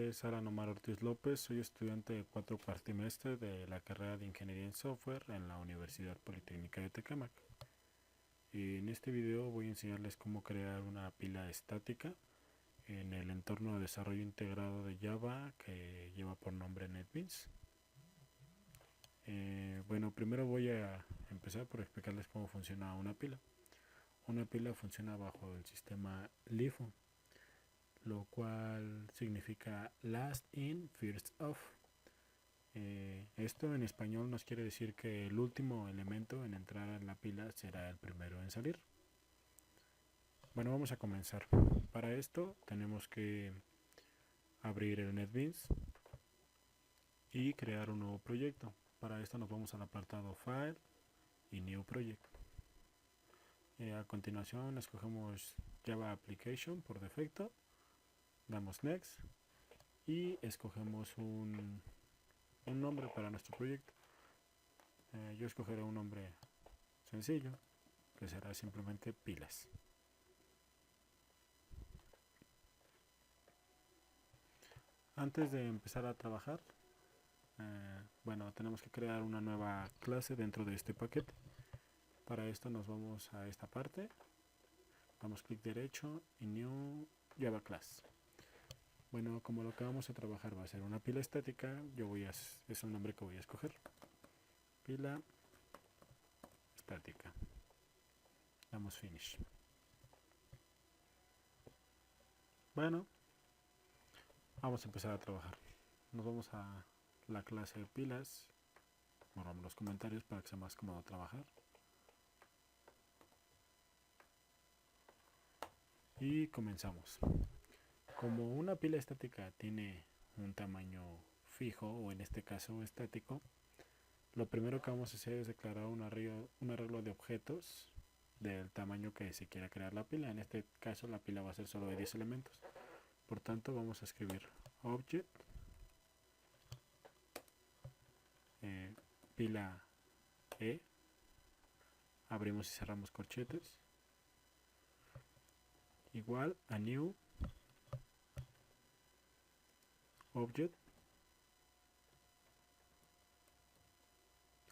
es Alan Omar Ortiz López, soy estudiante de cuarto cuatrimestre de la carrera de Ingeniería en Software en la Universidad Politécnica de Tecámac. En este video voy a enseñarles cómo crear una pila estática en el entorno de desarrollo integrado de Java que lleva por nombre NetBeans. Bueno, primero voy a empezar por explicarles cómo funciona una pila. Una pila funciona bajo el sistema LIFO, lo cual significa last in, first off. Esto en español nos quiere decir que el último elemento en entrar en la pila será el primero en salir. Bueno, vamos a comenzar. Para esto tenemos que abrir el NetBeans y crear un nuevo proyecto. Para esto nos vamos al apartado File y New Project. A continuación escogemos Java Application por defecto, damos Next y escogemos un nombre para nuestro proyecto. Yo escogeré un nombre sencillo que será simplemente pilas. Antes de empezar a trabajar, bueno, tenemos que crear una nueva clase dentro de este paquete. Para esto nos vamos a esta parte, damos clic derecho y New Java Class. Bueno, como lo que vamos a trabajar va a ser una pila estática, es el nombre que voy a escoger. Pila estática. Damos Finish. Bueno, vamos a empezar a trabajar. Nos vamos a la clase de pilas. Borramos los comentarios para que sea más cómodo trabajar. Y comenzamos. Como una pila estática tiene un tamaño fijo, o en este caso estático, lo primero que vamos a hacer es declarar un arreglo de objetos del tamaño que se quiera crear la pila. En este caso la pila va a ser solo de 10 elementos. Por tanto vamos a escribir object pila e, abrimos y cerramos corchetes, igual a new object,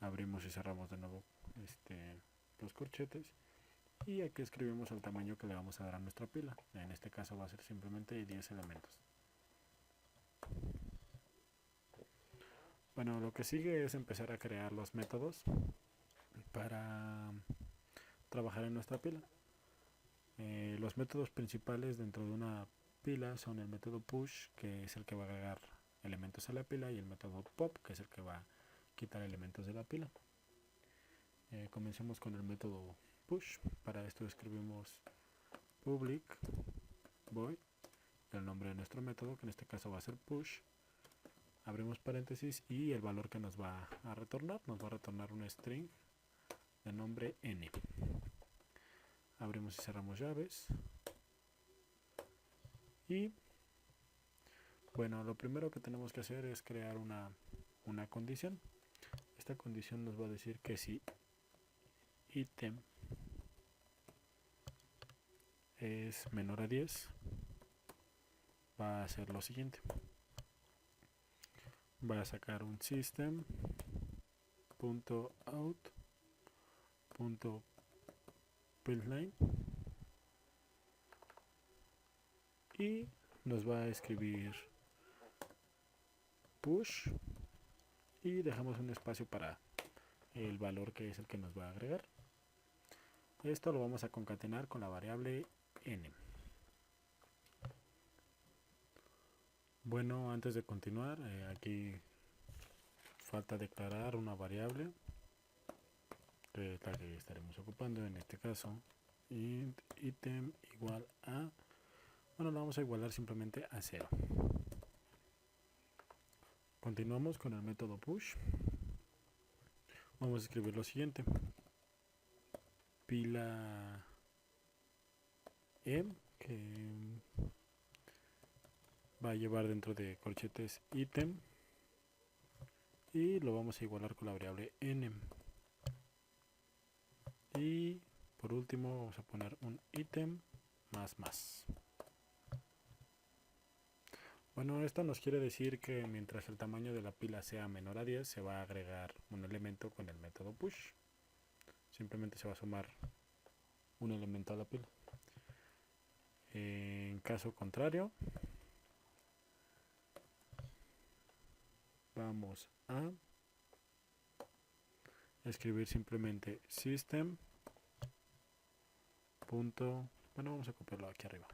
abrimos y cerramos de nuevo los corchetes, y aquí escribimos el tamaño que le vamos a dar a nuestra pila. En este caso va a ser simplemente 10 elementos. Bueno, lo que sigue es empezar a crear los métodos para trabajar en nuestra pila. Los métodos principales dentro de una pila son el método push, que es el que va a agregar elementos a la pila, y el método pop, que es el que va a quitar elementos de la pila. Comencemos con el método push. Para esto escribimos public void, el nombre de nuestro método, que en este caso va a ser push, abrimos paréntesis, y el valor que nos va a retornar un string de nombre n. Abrimos y cerramos llaves. Y bueno, lo primero que tenemos que hacer es crear una condición. Esta condición nos va a decir que si ítem es menor a 10, va a hacer lo siguiente: va a sacar un system.out.println y nos va a escribir push, y dejamos un espacio para el valor que es el que nos va a agregar. Esto lo vamos a concatenar con la variable n. Bueno, antes de continuar, aquí falta declarar una variable, que es la que estaremos ocupando, en este caso int item igual a, bueno, lo vamos a igualar simplemente a 0. Continuamos con el método push. Vamos a escribir lo siguiente: pila m, que va a llevar dentro de corchetes ítem, y lo vamos a igualar con la variable n. Y por último vamos a poner un ítem más. Bueno, esto nos quiere decir que mientras el tamaño de la pila sea menor a 10, se va a agregar un elemento con el método push. Simplemente se va a sumar un elemento a la pila. En caso contrario, vamos a escribir simplemente system. Bueno, vamos a copiarlo aquí arriba.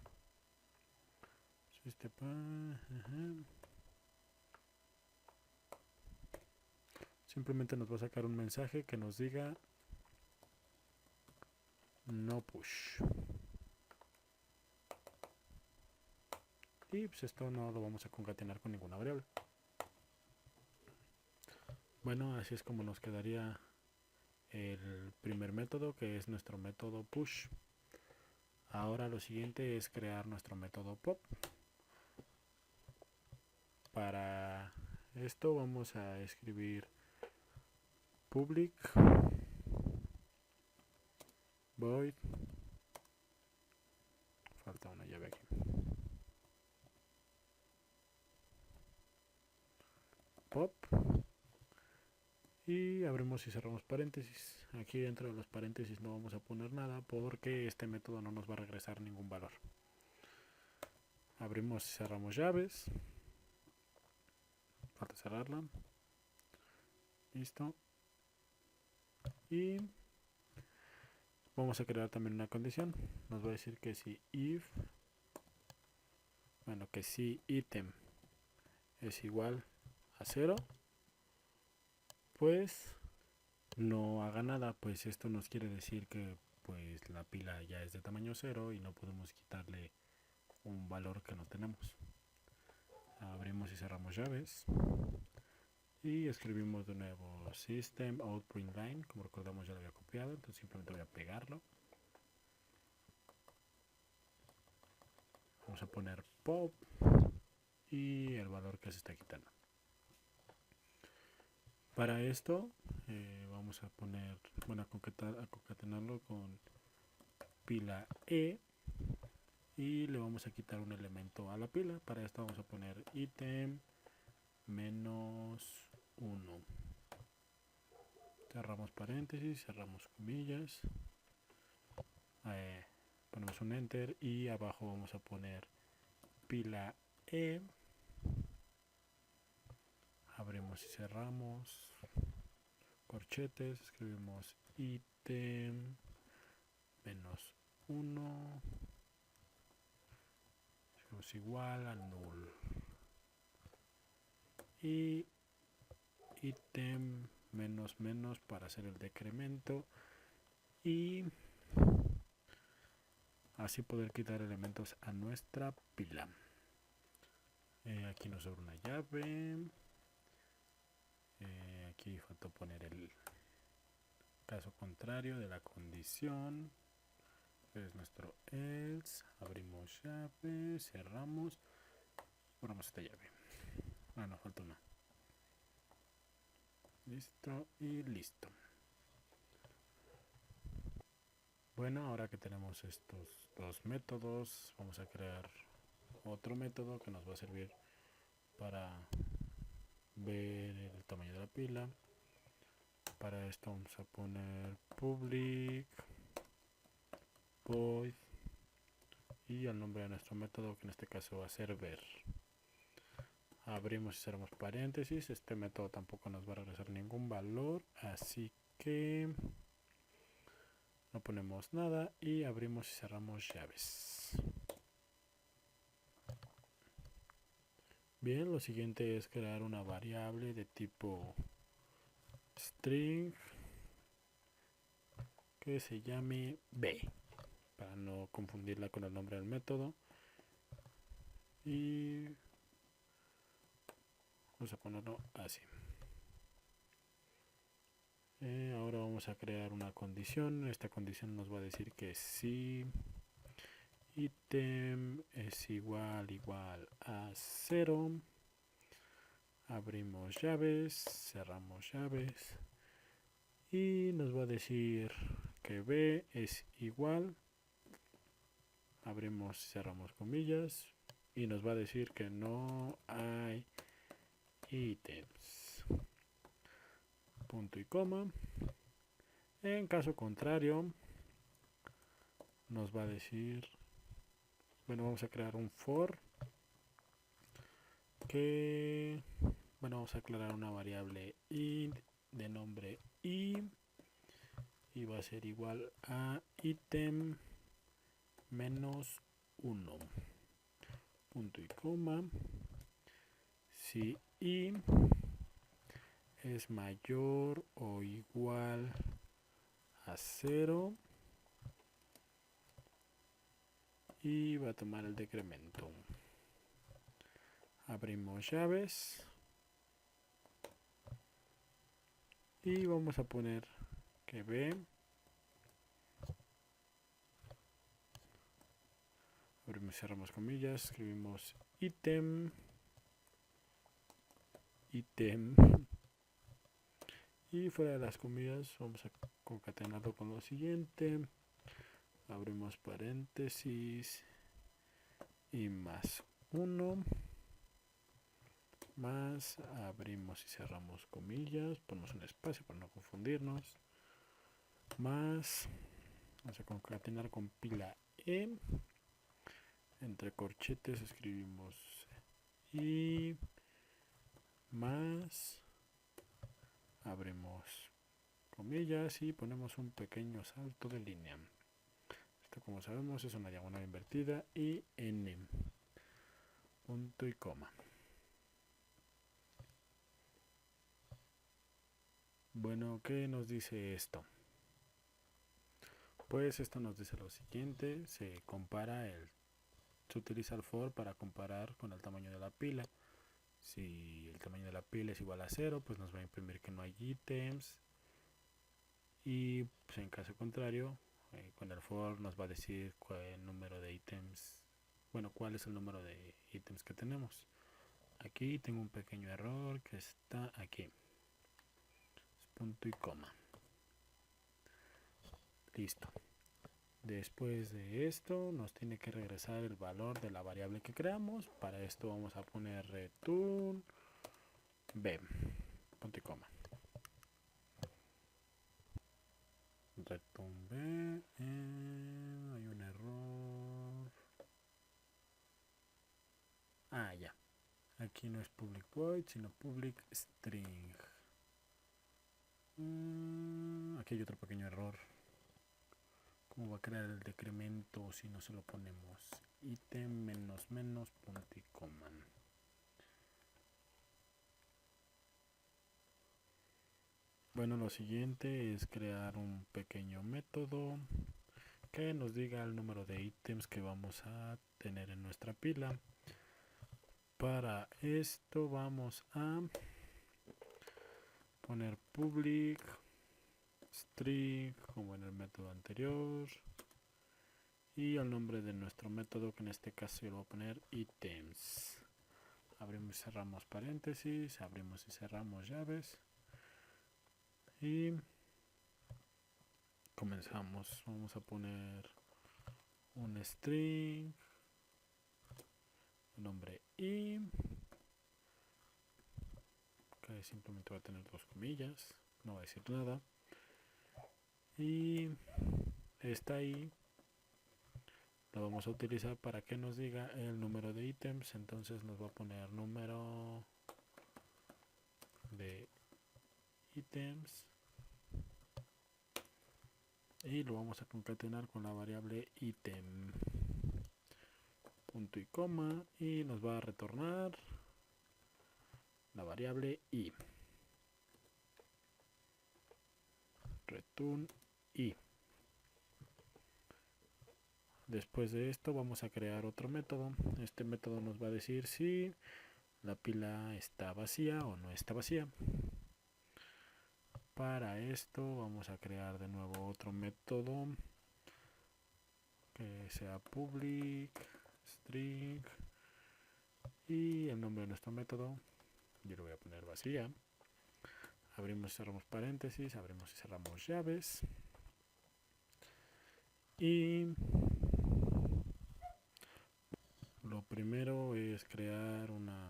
Simplemente nos va a sacar un mensaje que nos diga no push. Y pues esto no lo vamos a concatenar con ninguna variable. Bueno, así es como nos quedaría el primer método, que es nuestro método push. Ahora lo siguiente es crear nuestro método pop. Para esto vamos a escribir public void, falta una llave aquí, pop, y abrimos y cerramos paréntesis. Aquí dentro de los paréntesis no vamos a poner nada porque este método no nos va a regresar ningún valor. Abrimos y cerramos llaves, falta cerrarla, listo, y vamos a crear también una condición. Nos va a decir que si si ítem es igual a 0, pues no haga nada. Pues esto nos quiere decir que pues la pila ya es de tamaño 0 y no podemos quitarle un valor que no tenemos. Abrimos y cerramos llaves y escribimos de nuevo system out print line. Como recordamos ya lo había copiado, entonces simplemente voy a pegarlo. Vamos a poner pop y el valor que se está quitando. Para esto vamos a poner, a concatenarlo con pila E y le vamos a quitar un elemento a la pila. Para esto vamos a poner ítem menos 1. Cerramos paréntesis, cerramos comillas, ponemos un enter y abajo vamos a poner pila E. Abrimos y cerramos corchetes, escribimos ítem menos 1, escribimos igual a null, y ítem menos menos para hacer el decremento y así poder quitar elementos a nuestra pila. Aquí nos sobra una llave. Aquí faltó poner el caso contrario de la condición. Es nuestro else. Abrimos llave, cerramos, ponemos esta llave. No, falta una. Listo y listo. Bueno, ahora que tenemos estos dos métodos, vamos a crear otro método que nos va a servir para ver el tamaño de la pila. Para esto vamos a poner public void y el nombre de nuestro método, que en este caso va a ser ver. Abrimos y cerramos paréntesis. Este método tampoco nos va a regresar ningún valor, así que no ponemos nada y abrimos y cerramos llaves. Bien, lo siguiente es crear una variable de tipo string que se llame b, para no confundirla con el nombre del método, y vamos a ponerlo así. Ahora vamos a crear una condición. Esta condición nos va a decir que si ítem es igual a 0, abrimos llaves, cerramos llaves, y nos va a decir que b es igual, abrimos y cerramos comillas, y nos va a decir que no hay ítems. Punto y coma. En caso contrario, nos va a decir, bueno, vamos a crear un for que, bueno, vamos a aclarar una variable int de nombre y va a ser igual a ítem menos 1. Punto y coma. Si i es mayor o igual a 0 y va a tomar el decremento. Abrimos llaves y vamos a poner que b, abrimos y cerramos comillas, escribimos ítem y fuera de las comillas vamos a concatenarlo con lo siguiente, abrimos paréntesis y más 1 más, abrimos y cerramos comillas, ponemos un espacio para no confundirnos, más, vamos a concatenar con pila e, entre corchetes escribimos y más, abrimos comillas y ponemos un pequeño salto de línea. Esto, como sabemos, es una diagonal invertida y n, punto y coma. Bueno, ¿qué nos dice esto? Pues esto nos dice lo siguiente, se utiliza el for para comparar con el tamaño de la pila. Si el tamaño de la pila es igual a 0, pues nos va a imprimir que no hay ítems. Y pues en caso contrario, con el for nos va a decir cuál es el número de ítems, cuál es el número de ítems que tenemos. Aquí tengo un pequeño error que está aquí. Punto y coma. Listo. Después de esto nos tiene que regresar el valor de la variable que creamos. Para esto vamos a poner return b, punto y coma. Return b, hay un error. Ya. Aquí no es public void, sino public string. Aquí hay otro pequeño error. ¿Cómo va a crear el decremento si no se lo ponemos? Ítem menos menos punto y coma. Bueno, lo siguiente es crear un pequeño método que nos diga el número de ítems que vamos a tener en nuestra pila. Para esto vamos a poner public string como en el método anterior y el nombre de nuestro método, que en este caso yo lo voy a poner ítems. Abrimos y cerramos paréntesis, abrimos y cerramos llaves y comenzamos. Vamos a poner un string, nombre y que simplemente va a tener dos comillas, no va a decir nada, y esta ahí la vamos a utilizar para que nos diga el número de ítems. Entonces nos va a poner número de ítems y lo vamos a concatenar con la variable ítem, punto y coma, y nos va a retornar la variable i, return i. Después de esto vamos a crear otro método. Este método nos va a decir si la pila está vacía o no está vacía. Para esto vamos a crear de nuevo otro método que sea public string y el nombre de nuestro método yo lo voy a poner vacía. Abrimos y cerramos paréntesis, abrimos y cerramos llaves y Lo primero es crear una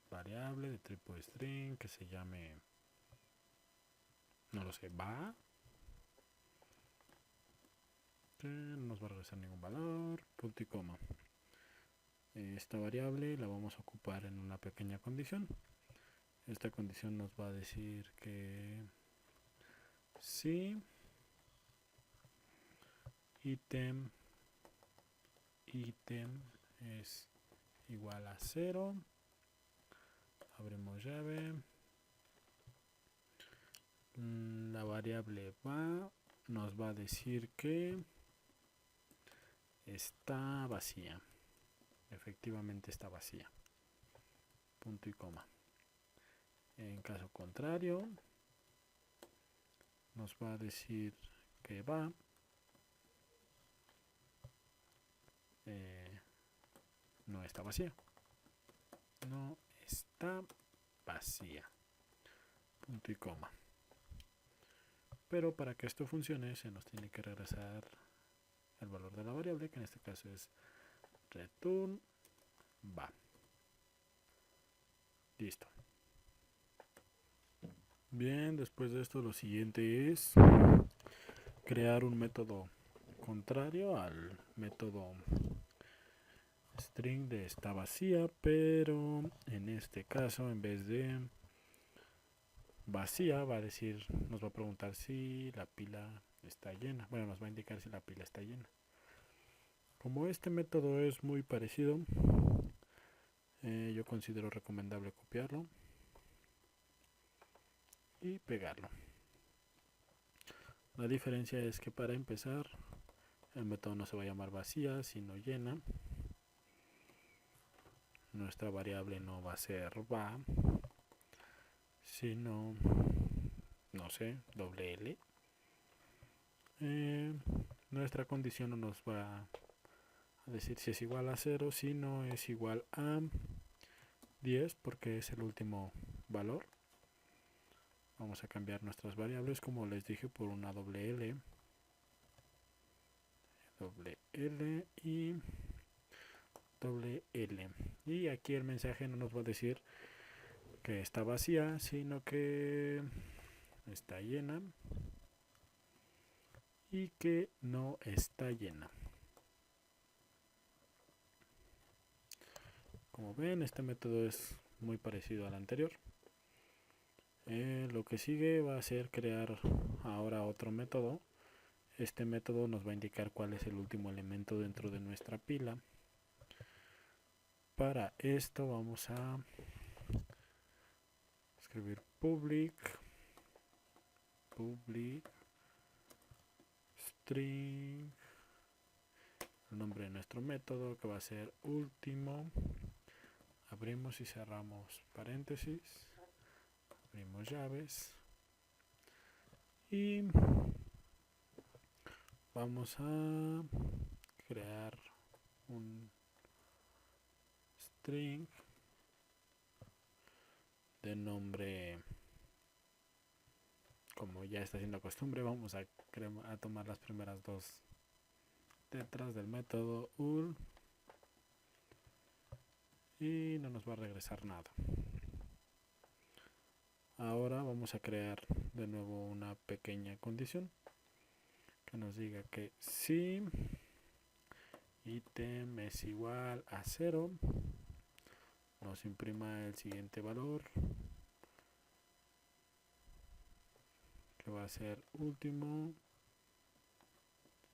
variable de tipo string que se llame, no lo sé, va. No nos va a regresar ningún valor, punto y coma. Esta variable la vamos a ocupar en una pequeña condición. Esta condición nos va a decir que si ítem es igual a 0, abrimos llave, la variable va nos va a decir que está vacía, efectivamente está vacía, punto y coma. En caso contrario nos va a decir que va no está vacía, no está vacía, punto y coma. Pero para que esto funcione se nos tiene que regresar el valor de la variable, que en este caso es return va. Listo. Bien, después de esto lo siguiente es crear un método contrario al método string de está vacía, pero en este caso en vez de vacía va a decir, nos va a preguntar si la pila está llena. Bueno, nos va a indicar si la pila está llena. Como este método es muy parecido, yo considero recomendable copiarlo y pegarlo. La diferencia es que para empezar el método no se va a llamar vacía sino llena. Nuestra variable no va a ser va sino, no sé, doble L. Nuestra condición no nos va a decir si es igual a 0 sino es igual a 10 porque es el último valor. Vamos a cambiar nuestras variables, como les dije, por una doble L y doble L. Y aquí el mensaje no nos va a decir que está vacía, sino que está llena y que no está llena. Como ven, este método es muy parecido al anterior. Lo que sigue va a ser crear ahora otro método. Este método nos va a indicar cuál es el último elemento dentro de nuestra pila. Para esto vamos a escribir public string, el nombre de nuestro método, que va a ser último. Abrimos y cerramos paréntesis, abrimos llaves y vamos a crear un string de nombre, como ya está siendo costumbre. Vamos a tomar las primeras dos letras del método ul y no nos va a regresar nada. Ahora vamos a crear de nuevo una pequeña condición que nos diga que si ítem es igual a 0, nos imprima el siguiente valor, que va a ser último.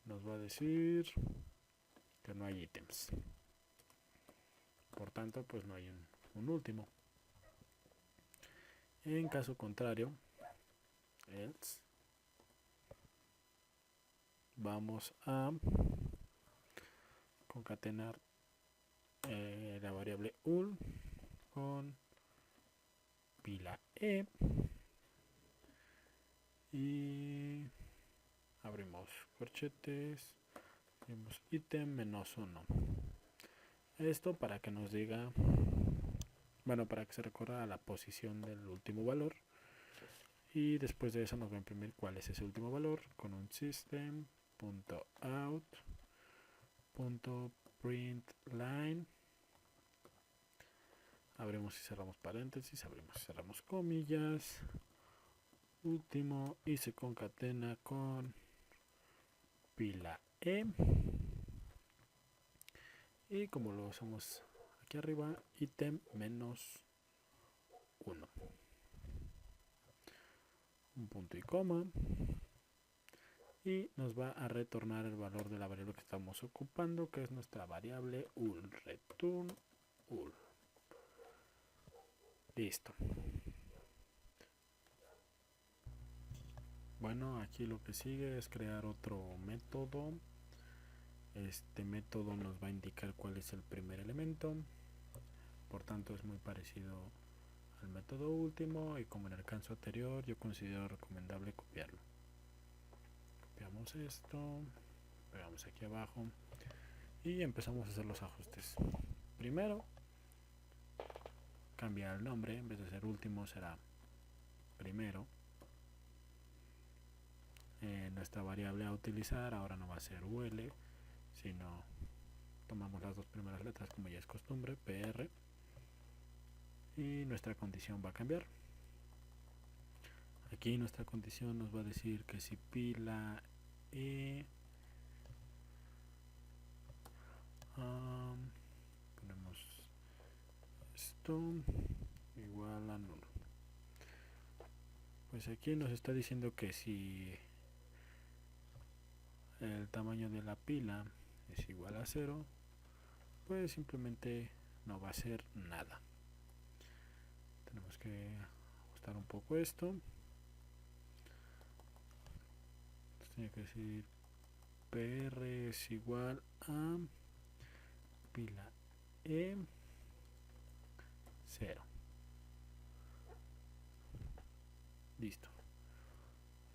Nos va a decir que no hay ítems, por tanto pues no hay un último. En caso contrario, else, vamos a concatenar la variable ul con pila e y abrimos corchetes, abrimos ítem menos 1. Esto para que nos diga, bueno, para que se recorra a la posición del último valor, y después de eso nos va a imprimir cuál es ese último valor con un system.out.println. print line, abrimos y cerramos paréntesis, abrimos y cerramos comillas, último, y se concatena con pila E, y como lo hacemos aquí arriba, ítem menos 1, un punto y coma, y nos va a retornar el valor de la variable que estamos ocupando, que es nuestra variable ul, return ul. Listo. Bueno, aquí lo que sigue es crear otro método. Este método nos va a indicar cuál es el primer elemento, por tanto es muy parecido al método último, y como en el caso anterior, yo considero recomendable copiarlo. Copiamos esto, pegamos aquí abajo y empezamos a hacer los ajustes. Primero, cambiar el nombre, en vez de ser último será primero. Nuestra variable a utilizar ahora no va a ser ul, sino tomamos las dos primeras letras como ya es costumbre, pr, y nuestra condición va a cambiar. Aquí nuestra condición nos va a decir que si pila e ponemos esto igual a nulo, pues aquí nos está diciendo que si el tamaño de la pila es igual a 0, pues simplemente no va a hacer nada. Tenemos que ajustar un poco esto. Nos tiene que decir pr es igual a pila e 0. Listo.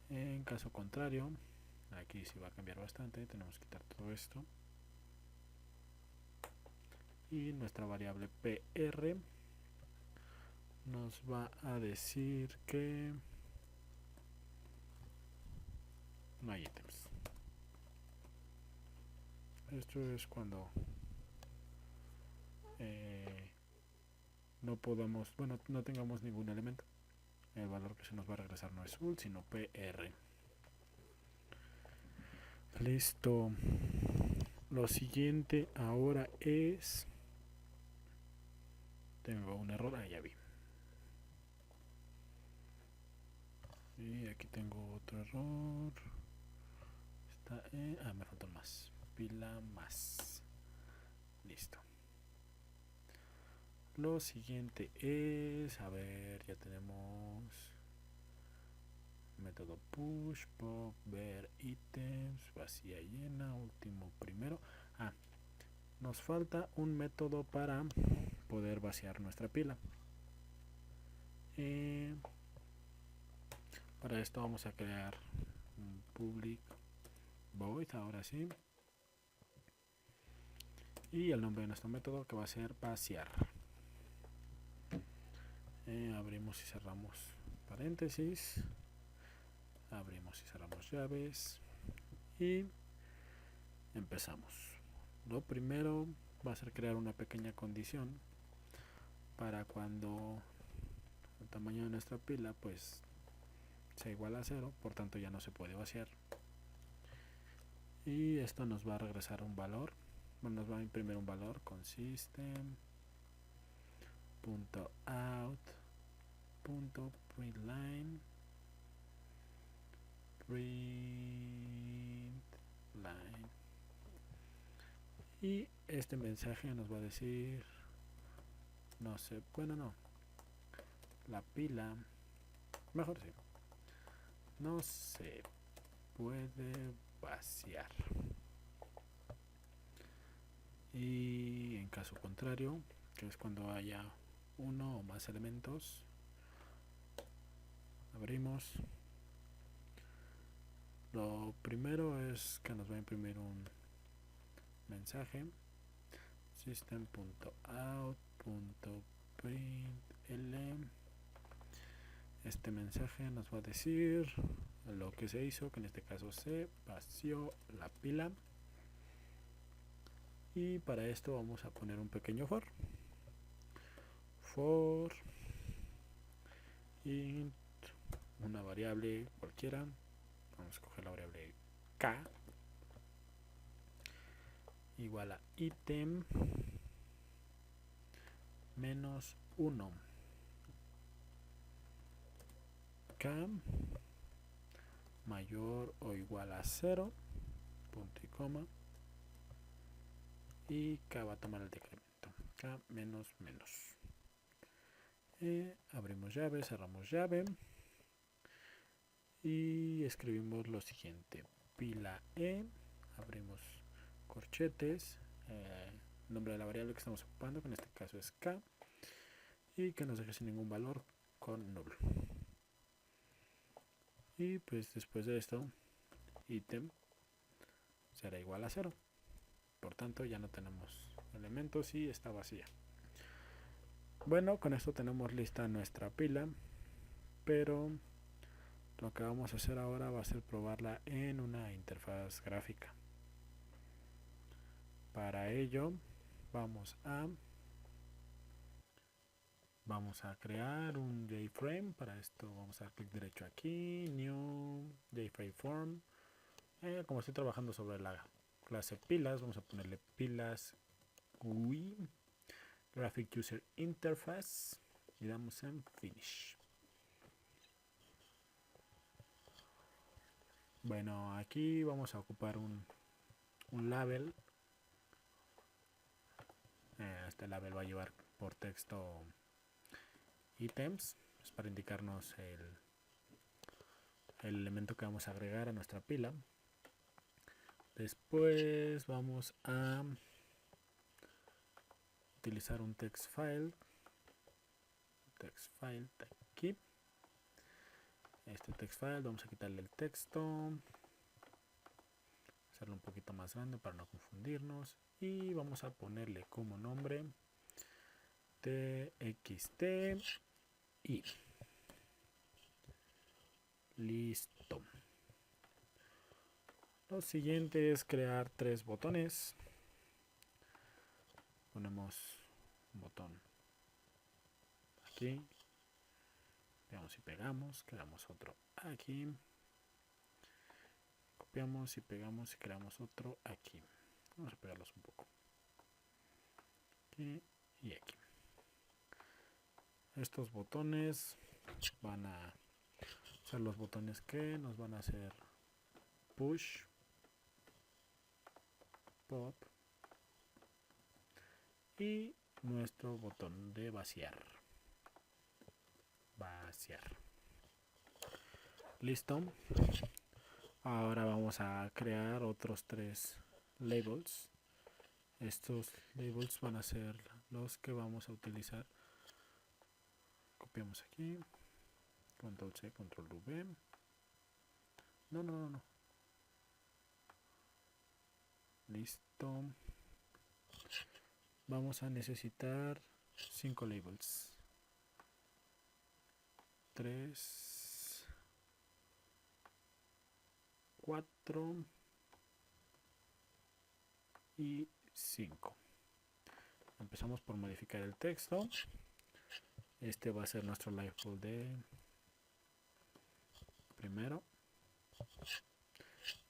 En caso contrario, aquí sí va a cambiar bastante, tenemos que quitar todo esto, y nuestra variable pr nos va a decir que no hay ítems. Esto es cuando no podamos, bueno, no tengamos ningún elemento. El valor que se nos va a regresar no es ul, sino pr. Listo. Lo siguiente ahora es, tengo un error, ya vi. Y aquí tengo otro error. Está me faltó más. Pila más. Listo. Lo siguiente es, a ver, ya tenemos método push, pop, ver ítems, vacía llena, último primero. Nos falta un método para poder vaciar nuestra pila. Para esto vamos a crear un public void, ahora sí, y el nombre de nuestro método, que va a ser vaciar. Abrimos y cerramos paréntesis, abrimos y cerramos llaves, y empezamos. Lo primero va a ser crear una pequeña condición para cuando el tamaño de nuestra pila pues sea igual a 0, por tanto ya no se puede vaciar, y esto nos va a regresar un valor. Bueno, nos va a imprimir un valor con system.out.println y este mensaje nos va a decir, no sé, bueno, no, la pila, mejor sí, no se puede vaciar. Y en caso contrario, que es cuando haya uno o más elementos, abrimos. Lo primero es que nos va a imprimir un mensaje, system.out.println. Este mensaje nos va a decir lo que se hizo, que en este caso se vació la pila, Y para esto vamos a poner un pequeño for int una variable cualquiera. Vamos a coger la variable k igual a item menos 1 k mayor o igual a 0 punto y coma, y k va a tomar el decremento k menos menos. Abrimos llave, cerramos llave y escribimos lo siguiente: pila e, abrimos corchetes, nombre de la variable que estamos ocupando, que en este caso es k, y que nos deje sin ningún valor con null. Y pues después de esto, item será igual a 0. Por tanto, ya no tenemos elementos y está vacía. Bueno, con esto tenemos lista nuestra pila, pero lo que vamos a hacer ahora va a ser probarla en una interfaz gráfica. Para ello vamos a crear un JFrame. Para esto vamos a dar clic derecho aquí, New JFrame Form. Como estoy trabajando sobre la clase pilas, vamos a ponerle pilas GUI Graphic User Interface y damos en Finish. Bueno, aquí vamos a ocupar un label. Este label va a llevar por texto items, es para indicarnos el elemento que vamos a agregar a nuestra pila. Después vamos a utilizar un text file de aquí. Este text file vamos a quitarle el texto, hacerlo un poquito más grande para no confundirnos, y vamos a ponerle como nombre txt y listo. Lo siguiente es crear 3 botones. Ponemos un botón aquí, copiamos y pegamos, creamos otro aquí, copiamos y pegamos y creamos otro aquí. Vamos a pegarlos un poco aquí y aquí. Estos botones van a ser los botones que nos van a hacer push, pop y nuestro botón de vaciar. Listo. Ahora vamos a crear otros 3 labels. Estos labels van a ser los que vamos a utilizar. Copiamos aquí, control C, control V. No. Listo. Vamos a necesitar 5 labels. 3, 4 y 5. Empezamos por modificar el texto. Este va a ser nuestro label de primero.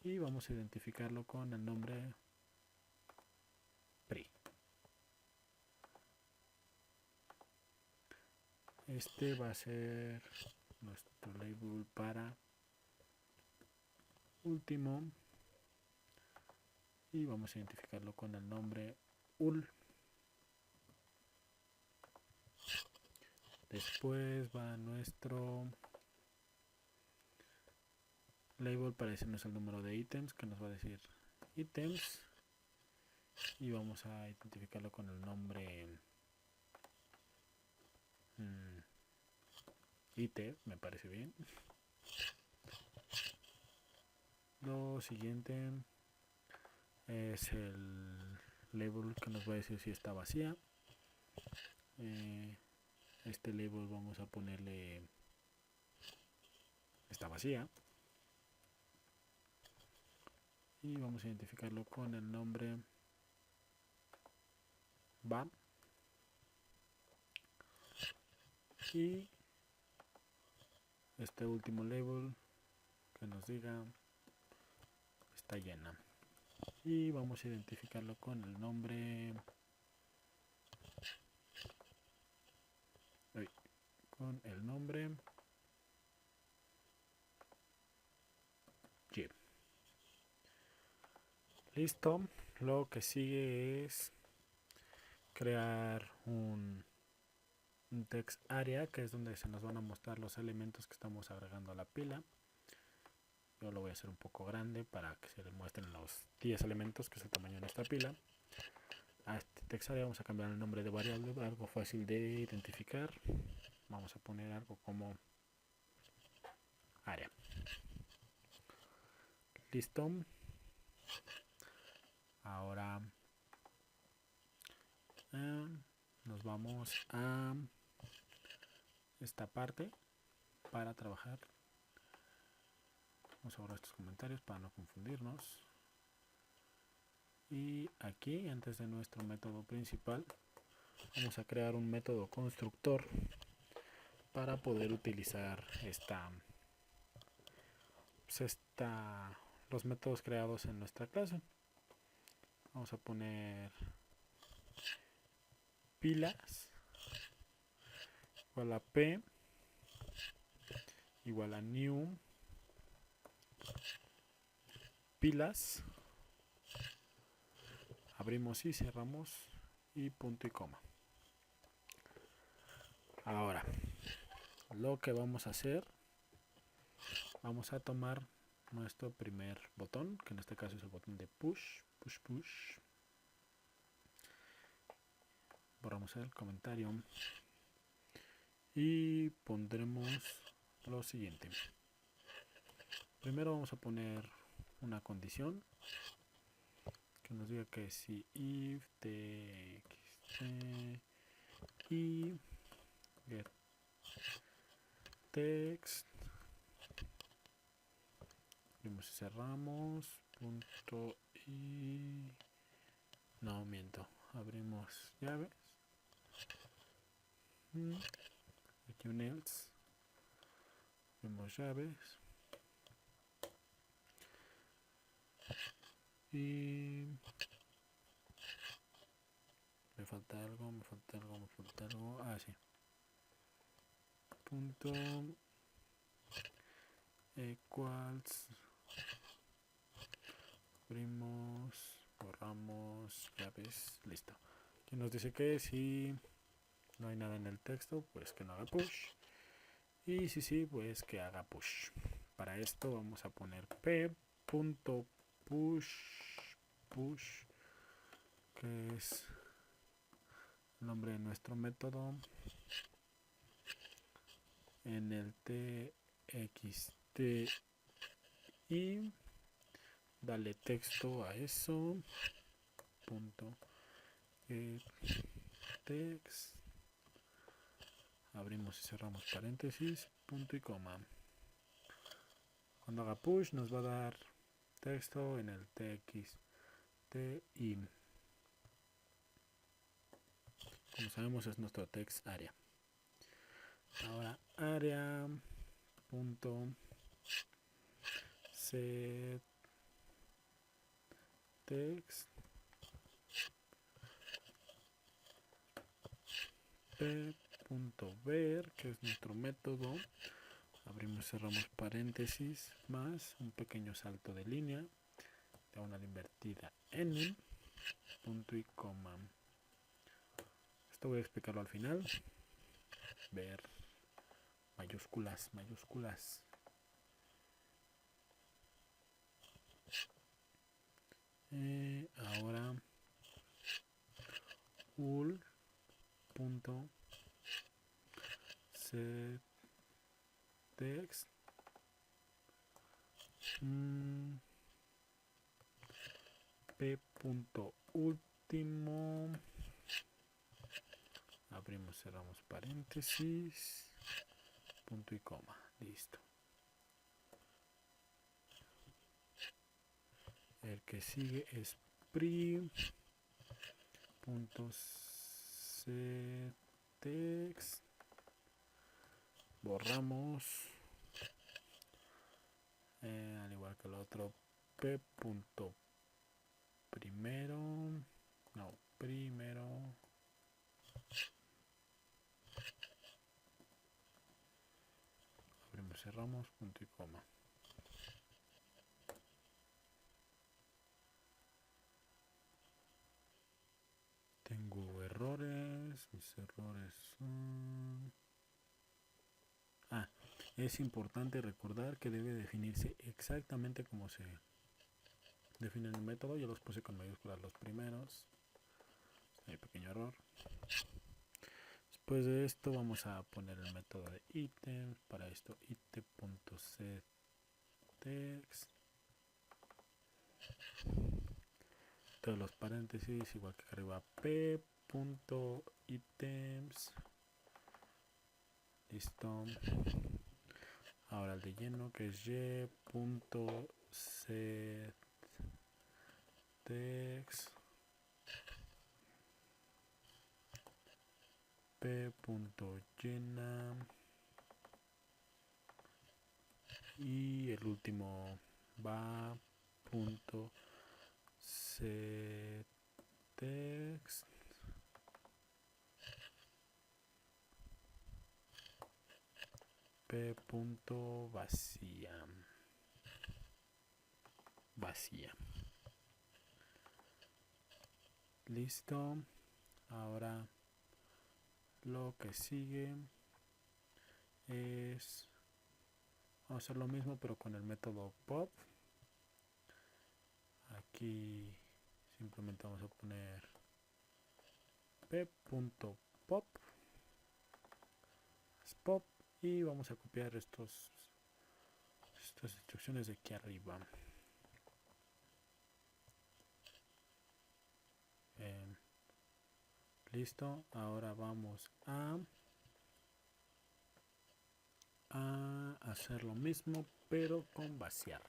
Y vamos a identificarlo con el nombre PRI. Este va a ser nuestro label para último. Y vamos a identificarlo con el nombre UL. Después va nuestro label para decirnos el número de ítems, que nos va a decir ítems. Y vamos a identificarlo con el nombre IT, me parece bien. Lo siguiente es el label que nos va a decir si está vacía. Este label vamos a ponerle está vacía. Y vamos a identificarlo con el nombre va, y este último label que nos diga está llena, y vamos a identificarlo con el nombre G. Listo. Lo que sigue es crear un text area, que es donde se nos van a mostrar los elementos que estamos agregando a la pila. Yo lo voy a hacer un poco grande para que se le muestren los 10 elementos, que es el tamaño de nuestra pila. A este text area vamos a cambiar el nombre de variable, algo fácil de identificar. Vamos a poner algo como área. Listo. Ahora nos vamos a esta parte para trabajar. Vamos a borrar estos comentarios para no confundirnos. Y aquí, antes de nuestro método principal, vamos a crear un método constructor para poder utilizar los métodos creados en nuestra clase. Vamos a poner pilas igual a p igual a new pilas, abrimos y cerramos, y punto y coma. Ahora lo que vamos a hacer, vamos a tomar nuestro primer botón, que en este caso es el botón de push. Borramos el comentario y pondremos lo siguiente. Primero vamos a poner una condición que nos diga que si if txt y get text, abrimos y cerramos, punto y no miento, abrimos llaves, aquí un else, abrimos llaves y me falta algo, sí, punto equals, abrimos, borramos llaves, listo. Aquí nos dice que si no hay nada en el texto, pues que no haga push, y si sí, pues que haga push. Para esto vamos a poner p.push, que es el nombre de nuestro método, en el txt y dale texto a eso, punto text, abrimos y cerramos paréntesis, punto y coma. Cuando haga push nos va a dar texto en el txt y, como sabemos, es nuestro text area. Ahora area punto set text p.ver, que es nuestro método, abrimos y cerramos paréntesis, más un pequeño salto de línea, diagonal invertida n, punto y coma. Esto voy a explicarlo al final. Ver mayúsculas. Ahora ul punto set text p punto último, abrimos, cerramos paréntesis, punto y coma, listo. El que sigue es pri punto text, borramos, al igual que el otro, p punto primero, no, primero, abrimos, cerramos, punto y coma. Tengo errores, mis errores son... es importante recordar que debe definirse exactamente como se define en el método. Yo los puse con mayúsculas los primeros. Hay pequeño error. Después de esto vamos a poner el método de ítem. Para esto item.setText. Todos los paréntesis, igual que arriba, p.items. Listo. Ahora el de lleno, que es y.setText. p.llena. Y el último va punto setText p punto vacía. Listo. Ahora lo que sigue es, vamos a hacer lo mismo pero con el método pop. Aquí simplemente vamos a poner p.pop pop y vamos a copiar estas instrucciones de aquí arriba. Listo, ahora vamos a hacer lo mismo pero con vaciar.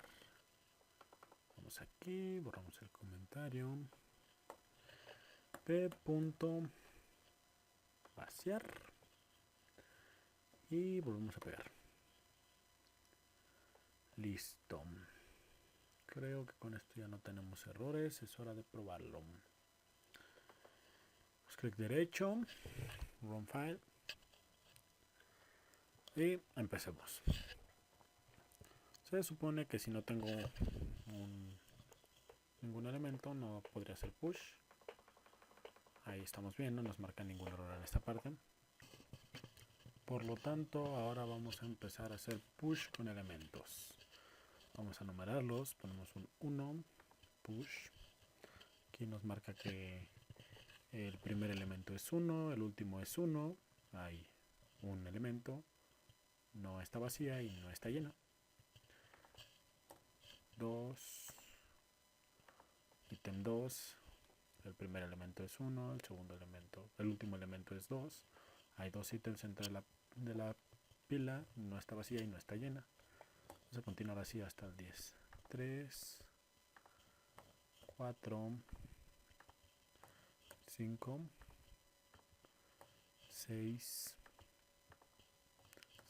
Vamos aquí, borramos el comentario, p.vaciar y volvemos a pegar. Listo, creo que con esto ya no tenemos errores, es hora de probarlo. Clic derecho, run file y empecemos. Se supone que si no tengo ningún elemento no podría hacer push. Ahí estamos viendo, no nos marca ningún error en esta parte. Por lo tanto, ahora vamos a empezar a hacer push con elementos. Vamos a numerarlos, ponemos un 1, push. Aquí nos marca que el primer elemento es 1, el último es 1. Hay un elemento, no está vacía y no está llena. 2, ítem 2, el primer elemento es 1, el último elemento es 2. Hay 2 ítems dentro de la pila, no está vacía y no está llena. Vamos a continuar así hasta el 10. 3, 4, 5, 6,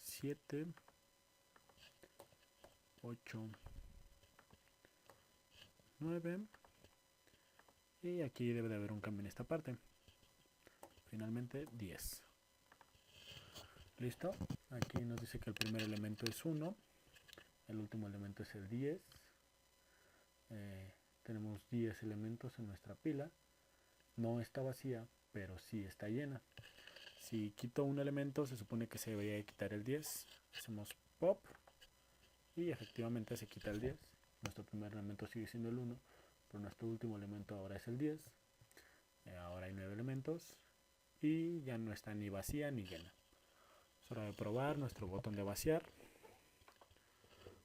7, 8, 9 y aquí debe de haber un cambio en esta parte. Finalmente 10. Listo, aquí nos dice que el primer elemento es 1, el último elemento es el 10. Tenemos 10 elementos en nuestra pila, no está vacía pero sí está llena. Si quito un elemento se supone que se debería quitar el 10. Hacemos pop y efectivamente se quita el 10. Nuestro primer elemento sigue siendo el 1, pero nuestro último elemento ahora es el 10. Ahora hay 9 elementos y ya no está ni vacía ni llena. Es hora de probar nuestro botón de vaciar.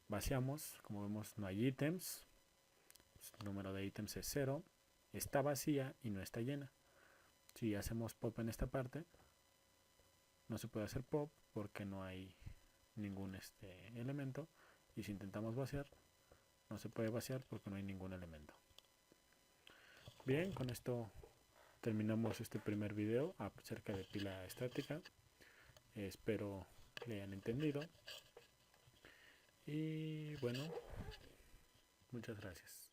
Vaciamos, como vemos no hay ítems, el número de ítems es 0, está vacía y no está llena. Si hacemos pop en esta parte, no se puede hacer pop porque no hay ningún elemento, y si intentamos vaciar, no se puede vaciar porque no hay ningún elemento. Bien, con esto terminamos este primer video acerca de pila estática. Espero le hayan entendido. Y bueno, muchas gracias.